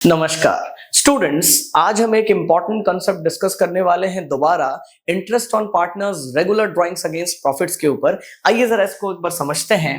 नमस्कार स्टूडेंट्स, आज हम एक इंपॉर्टेंट कंसेप्ट डिस्कस करने वाले हैं दोबारा interest on partners regular drawings against profits के ऊपर। आइए जरा इसको एक बार समझते हैं।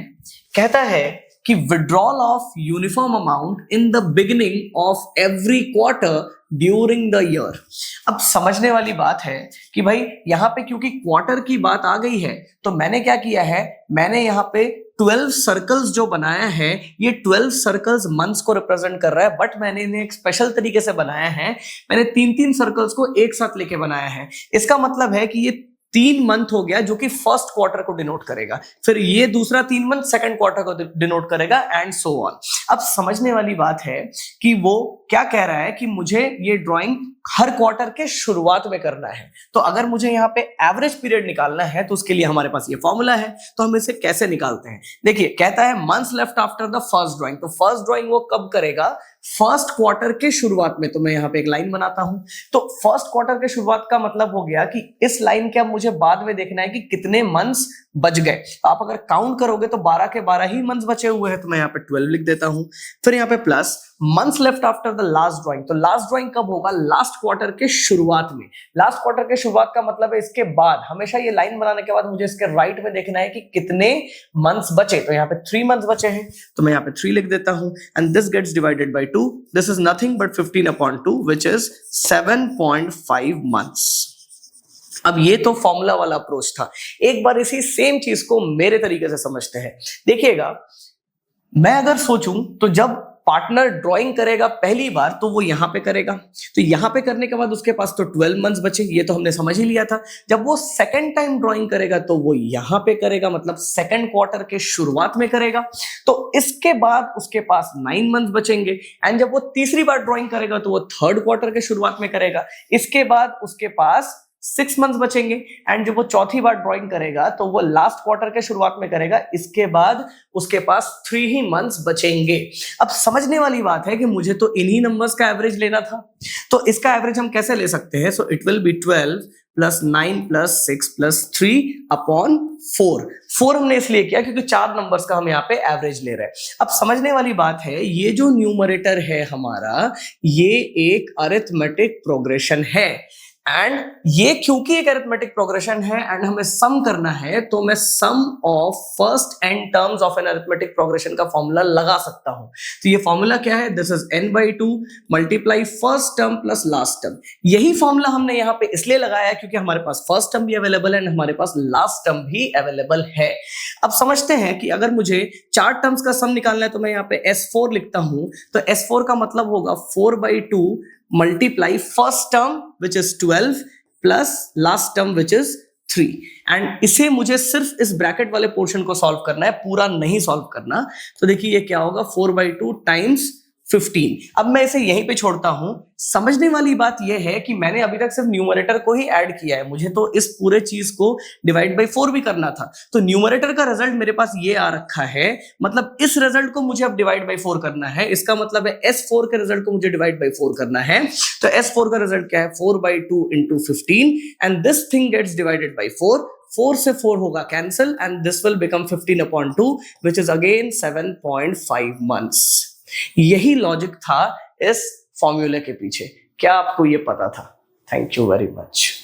कहता है कि withdrawal of uniform amount in the beginning of every quarter during the year. अब समझने वाली बात है कि भाई यहाँ पे क्योंकि क्वार्टर की बात आ गई है तो मैंने क्या किया है, मैंने यहाँ पे 12 सर्कल्स जो बनाया है, ये 12 सर्कल्स मंथ्स को रिप्रेजेंट कर रहा है, बट मैंने इन्हें एक स्पेशल तरीके से बनाया है। मैंने तीन तीन सर्कल्स को एक साथ लेके बनाया है। इसका मतलब है कि ये 3 मंथ हो गया जो कि फर्स्ट क्वार्टर को डिनोट करेगा, फिर ये दूसरा 3 मंथ सेकंड क्वार्टर को डिनोट करेगा एंड सो ऑन। अब समझने वाली बात है कि वो क्या कह रहा है कि मुझे ये ड्राइंग हर क्वार्टर के शुरुआत में करना है। तो अगर मुझे यहाँ पे एवरेज पीरियड निकालना है तो उसके लिए हमारे पास ये फॉर्मूला है। तो हम इसे कैसे निकालते हैं, देखिए कहता है months left after the first drawing. तो फर्स्ट ड्राइंग वो कब करेगा, फर्स्ट क्वार्टर के शुरुआत में। तो मैं यहाँ पे एक लाइन बनाता हूं। तो फर्स्ट क्वार्टर के शुरुआत का मतलब हो गया कि इस लाइन के अब मुझे बाद में देखना है कि कितने मंथ्स बच गए। आप अगर काउंट करोगे तो 12 के 12 ही मंथ्स बचे हुए हैं। तो मैं यहाँ पे 12 लिख देता हूं। फिर यहाँ पे plus months left after the last drawing. तो लास्ट ड्राइंग कब होगा, लास्ट क्वार्टर के शुरुआत में। लास्ट क्वार्टर के शुरुआत का मतलब है इसके बाद। हमेशा ये लाइन बनाने के बाद मुझे इसके राइट में देखना है कि कितने मंथ्स बचे। तो यहाँ पे 3 मंथ्स बचे हैं, तो मैं यहाँ पे 3 लिख देता हूं। And this gets divided by 2। This is nothing but 15/2 which is 7.5 months. अब ये तो फॉर्मूला वाला अप्रोच था। एक बार इसी सेम चीज को मेरे तरीके से समझते हैं। देखिएगा, मैं अगर सोचूं तो जब पार्टनर ड्राइंग करेगा पहली बार तो वो यहां पे करेगा। तो यहां पे करने के बाद उसके पास तो 12 मंथ्स बचे, ये तो हमने समझ ही लिया था। जब वो सेकंड टाइम ड्राइंग करेगा तो वो यहां पे करेगा, मतलब सेकंड क्वार्टर के शुरुआत में करेगा। तो इसके बाद उसके पास 9 मंथ्स बचेंगे। एंड जब वो तीसरी बार ड्राइंग करेगा तो वो थर्ड क्वार्टर के शुरुआत में करेगा। इसके बाद उसके पास 6 मंथ्स बचेंगे। एंड जब वो चौथी बार ड्राइंग करेगा तो वो लास्ट क्वार्टर के शुरुआत में करेगा। इसके बाद उसके पास 3 ही मंथ्स बचेंगे। अब समझने वाली बात है कि मुझे तो इन्हीं नंबर्स का एवरेज लेना था। तो इसका एवरेज हम कैसे ले सकते हैं, so it will be 12 plus 9 plus 6 plus 3/4। 4 हमने इसलिए किया क्योंकि 4 नंबर्स का हम यहाँ पे एवरेज ले रहे हैं। अब समझने वाली बात है, ये जो न्यूमरेटर है हमारा, ये एक अरिथमेटिक प्रोग्रेशन है। एंड ये क्योंकि एक अरिथमेटिक प्रोग्रेशन है एंड हमें सम करना है, तो मैं sum of first n terms of an arithmetic progression का फॉर्मूला लगा सकता हूं। तो ये फॉर्मूला क्या है, this is n/2 multiply first term plus last term. यही फॉर्मूला हमने यहाँ पे इसलिए लगाया है क्योंकि हमारे पास फर्स्ट टर्म भी अवेलेबल है एंड हमारे पास लास्ट टर्म भी अवेलेबल है। अब समझते हैं कि अगर मुझे 4 टर्म्स का सम निकालना है तो मैं यहाँ पे S4 लिखता हूं। तो S4 का मतलब होगा 4/2 multiply first term which is 12 plus last term which is 3। And इसे मुझे सिर्फ इस ब्रैकेट वाले पोर्शन को सॉल्व करना है, पूरा नहीं सॉल्व करना। तो देखिए ये क्या होगा, 4/2 टाइम्स 15। अब मैं इसे यहीं पे छोड़ता हूं। समझने वाली बात यह है कि मैंने अभी तक सिर्फ न्यूमरेटर को ही ऐड किया है, मुझे तो इस पूरे चीज को डिवाइड बाय 4 भी करना था। तो न्यूमरेटर का रिजल्ट मेरे पास ये आ रखा है, मतलब इस रिजल्ट को मुझे अब डिवाइड बाय 4 करना है। इसका मतलब है S4 के रिजल्ट को मुझे डिवाइड बाय 4 करना है। तो S4 का रिजल्ट क्या है, 4/2 into 15 and this thing gets divided by 4। 4 से 4 होगा cancel and this will become 15/2 which is again 7.5 months. यही लॉजिक था इस फॉर्मूले के पीछे। क्या आपको ये पता था? Thank you very much.